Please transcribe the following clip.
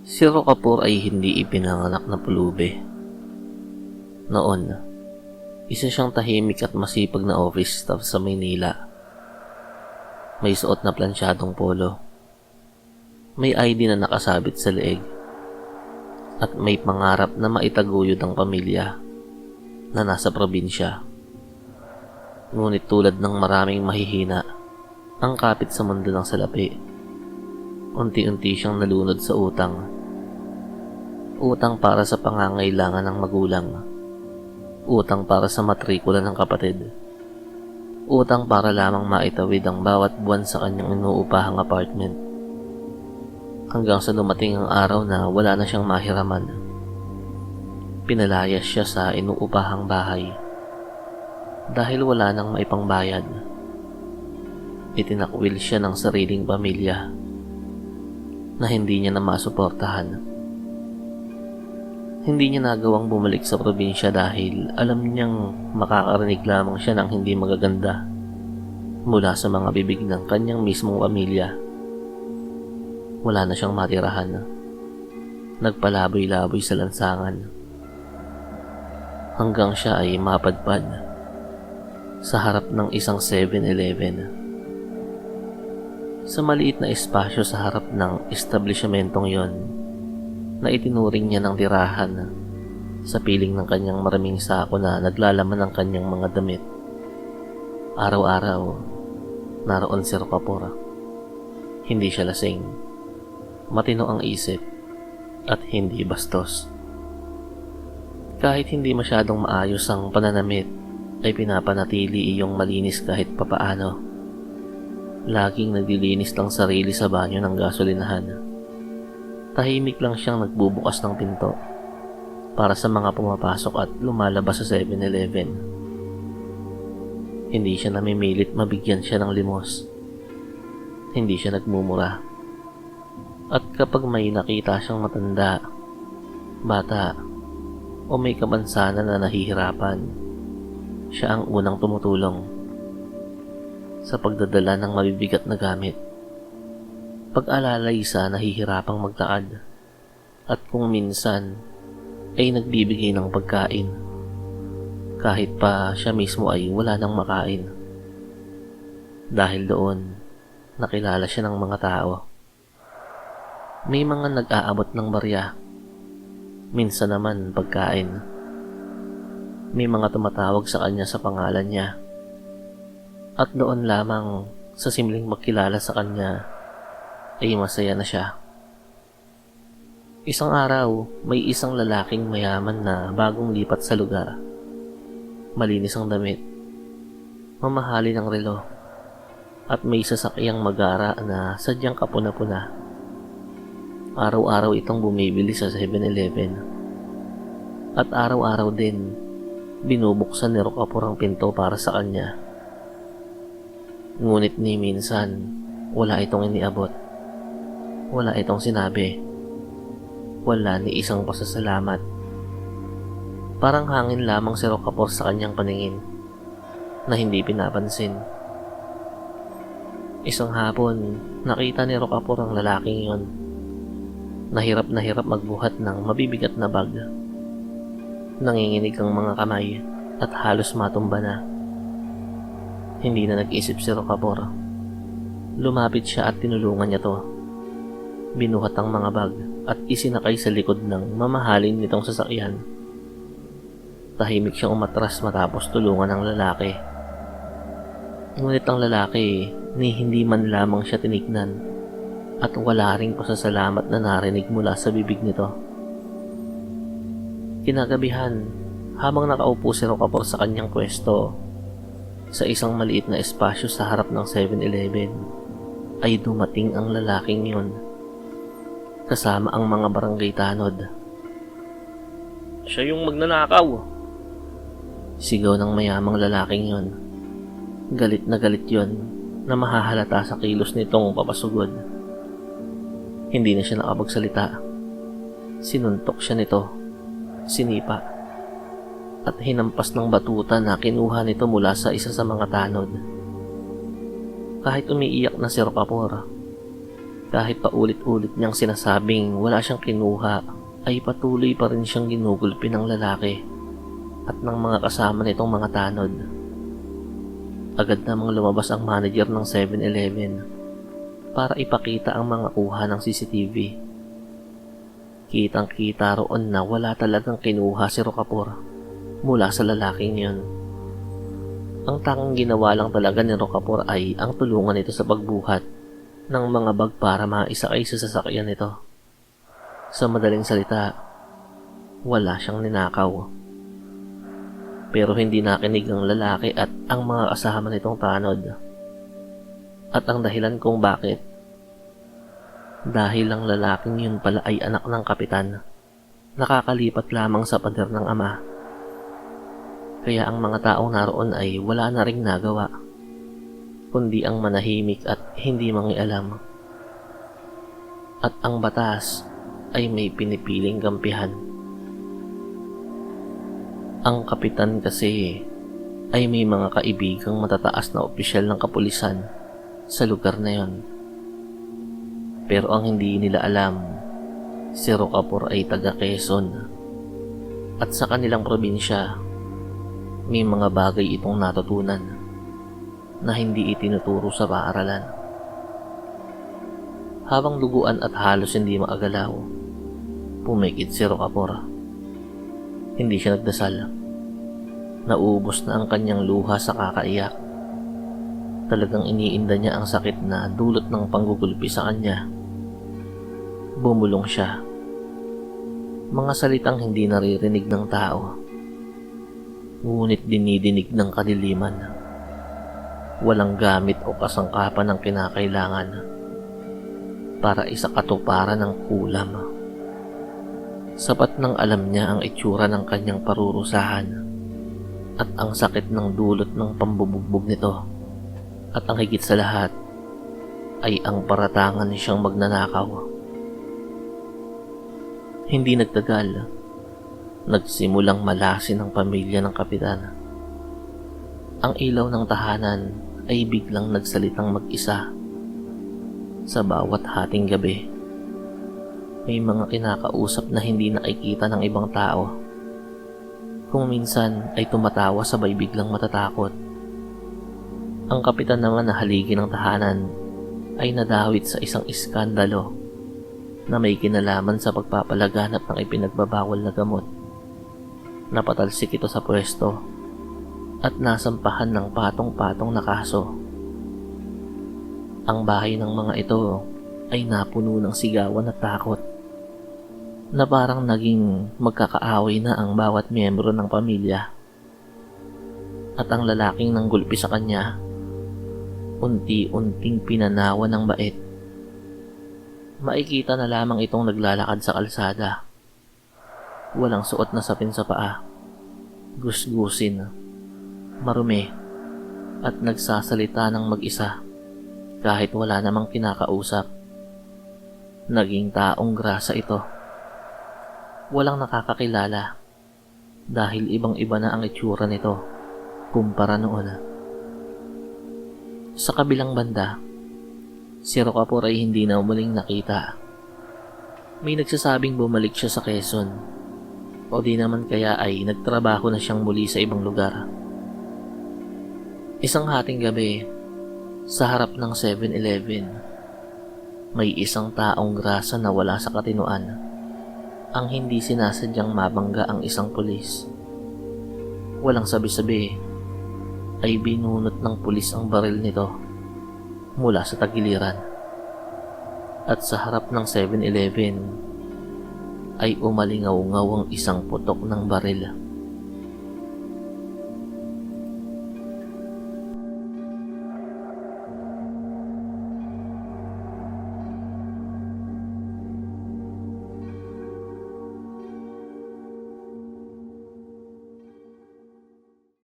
Si Rocapor ay hindi ipinanganak na pulubi. Noon, isa siyang tahimik at masipag na office staff sa Maynila. May suot na plansyadong polo. May ID na nakasabit sa leeg. At may pangarap na maitaguyod ang pamilya na nasa probinsya. Ngunit tulad ng maraming mahihina, ang kapit sa mundo ng salapi. Unti-unti siyang nalunod sa utang. Utang para sa pangangailangan ng magulang. Utang para sa matrikula ng kapatid. Utang para lamang maitawid ang bawat buwan sa kanyang inuupahang apartment. Hanggang sa dumating ang araw na wala na siyang mahiraman. Pinalayas siya sa inuupahang bahay. Dahil wala nang maipangbayad. Itinakwil siya ng sariling pamilya na hindi niya na masuportahan. Hindi niya nagawang bumalik sa probinsya dahil alam niyang makakarinig lamang siya ng hindi magaganda mula sa mga bibig ng kanyang mismong pamilya. Wala na siyang matirahan. Nagpalaboy-laboy sa lansangan. Hanggang siya ay mapadpad sa harap ng isang 7-Eleven. Sa maliit na espasyo sa harap ng establishmentong yon, na itinuring niya ng tirahan sa piling ng kanyang maraming sako na naglalaman ng kanyang mga damit. Araw-araw, naroon si Rocapor. Hindi siya lasing, matino ang isip, at hindi bastos. Kahit hindi masyadong maayos ang pananamit, ay pinapanatili iyong malinis kahit papaano. Laging naglilinis ng sarili sa banyo ng gasolinahan. Tahimik lang siyang nagbubukas ng pinto para sa mga pumapasok at lumalabas sa 7-Eleven. Hindi siya namimilit mabigyan siya ng limos. Hindi siya nagmumura. At kapag may nakita siyang matanda, bata, o may kamansanan na nahihirapan, siya ang unang tumutulong sa pagdadala ng mabibigat na gamit. Pag-alalay sa nahihirapang magtaad, at kung minsan ay nagbibigay ng pagkain kahit pa siya mismo ay wala nang makain. Dahil doon, nakilala siya ng mga tao. May mga nag-aabot ng barya, minsan naman pagkain. May mga tumatawag sa kanya sa pangalan niya. At doon lamang sa simpleng magkilala sa kanya ay masaya na siya. Isang araw, may isang lalaking mayaman na bagong lipat sa lugar. Malinis ang damit, mamahalin ang relo, at may sasakyang magara na sadyang kapuna-puna. Araw-araw itong bumibili sa 7-Eleven. At araw-araw din, binubuksan ni Rocapor ang pinto para sa kanya. Ngunit ni minsan, wala itong iniabot. Wala itong sinabi. Wala ni isang pasasalamat. Parang hangin lamang si Rocapor sa kanyang paningin na hindi pinapansin. Isang hapon, nakita ni Rocapor ang lalaking yon. Na hirap magbuhat ng mabibigat na bag. Nanginginig ang mga kamay at halos matumba na. Hindi na nag-isip si Rocapor. Lumapit siya at tinulungan niya to. Binuhat ang mga bag at isinakay sa likod ng mamahalin nitong sasakyan. Tahimik siyang umatras matapos tulungan ang lalaki. Ngunit ang lalaki ni hindi man lamang siya tinignan at wala ring pasasalamat na narinig mula sa bibig nito. Kinagabihan, habang nakaupo si Rocapor sa kanyang pwesto sa isang maliit na espasyo sa harap ng 7-Eleven, ay dumating ang lalaking yun kasama ang mga barangay tanod. "Siya yung magnanakaw!" Sigaw ng mayamang lalaking yon. Galit na galit yon na mahahalata sa kilos nitong papasugod. Hindi na siya nakapagsalita. Sinuntok siya nito, sinipa, at hinampas ng batuta na kinuha nito mula sa isa sa mga tanod. Kahit umiiyak na si Rocapor, Kahit paulit-ulit niyang sinasabing wala siyang kinuha, ay patuloy pa rin siyang ginugulpi ng lalaki at ng mga kasama nitong mga tanod. Agad namang lumabas ang manager ng 7-Eleven para ipakita ang mga kuha ng CCTV. Kitang-kita roon na wala talagang kinuha si Rocapor mula sa lalaking yun. Ang tanging ginawa lang talaga ni Rocapor ay ang tulungan ito sa pagbuhat ng mga bag para maisakay sa sasakyan nito. Sa madaling salita, wala siyang ninakaw. Pero hindi nakinig ang lalaki at ang mga kasama nitong tanod. At ang dahilan kung bakit, dahil ang lalaking yun pala ay anak ng kapitan, nakakalipat lamang sa pader ng ama. Kaya ang mga taong naroon ay wala na ring nagawa, kundi ang manahimik at hindi mangialam. At ang batas ay may pinipiling kampihan. Ang kapitan kasi ay may mga kaibigang matataas na opisyal ng kapulisan sa lugar na yon. Pero ang hindi nila alam, si Rocapor ay taga Quezon. At sa kanilang probinsya, may mga bagay itong natutunan na hindi itinuturo sa paaralan. Habang luguan at halos hindi maagalaw, pumikit si Rocapor. Hindi siya nagdasal. Naubos na ang kanyang luha sa kakaiyak. Talagang iniinda niya ang sakit na dulot ng panggugulpi sa kanya. Bumulong siya. Mga salitang hindi naririnig ng tao, ngunit dinidinig ng kadiliman. Walang gamit o kasangkapan ng kinakailangan para isakatuparan ng kulam. Sapat nang alam niya ang itsura ng kanyang parurusahan at ang sakit ng dulot ng pambubugbog nito. At ang higit sa lahat ay ang paratangan siyang magnanakaw. Hindi nagtagal, nagsimulang malasin ang pamilya ng kapitan. Ang ilaw ng tahanan ay biglang nagsalitang mag-isa. Sa bawat hating gabi, may mga kinakausap na hindi nakikita ng ibang tao. Kung minsan ay tumatawa sabay biglang matatakot. Ang kapitan naman na haligi ng tahanan ay nadawit sa isang iskandalo na may kinalaman sa pagpapalaganap ng ipinagbabawal na gamot. Napatalsik ito sa pwesto at nasampahan ng patong-patong na kaso. Ang bahay ng mga ito ay napuno ng sigawan at takot na parang naging magkakaaway na ang bawat miyembro ng pamilya. At ang lalaking nanggulpi sa kanya, unti-unting pinanawa ng bait. Makikita na lamang itong naglalakad sa kalsada. Walang suot na sapin sa paa, gusgusin, marumi, at nagsasalita ng mag-isa kahit wala namang kinakausap. Naging taong grasa ito. Walang nakakakilala dahil ibang-iba na ang itsura nito kumpara noon. Sa kabilang banda, si Rocapor ay hindi na umuling nakita. May nagsasabing bumalik siya sa Quezon o di naman kaya ay nagtrabaho na siyang muli sa ibang lugar. Isang hating gabi, sa harap ng 7-Eleven, may isang taong grasa na wala sa katinuan ang hindi sinasadyang mabangga ang isang pulis. Walang sabi-sabi ay binunot ng pulis ang baril nito mula sa tagiliran. At sa harap ng 7-Eleven ay umalingaw-ngaw ang isang putok ng baril.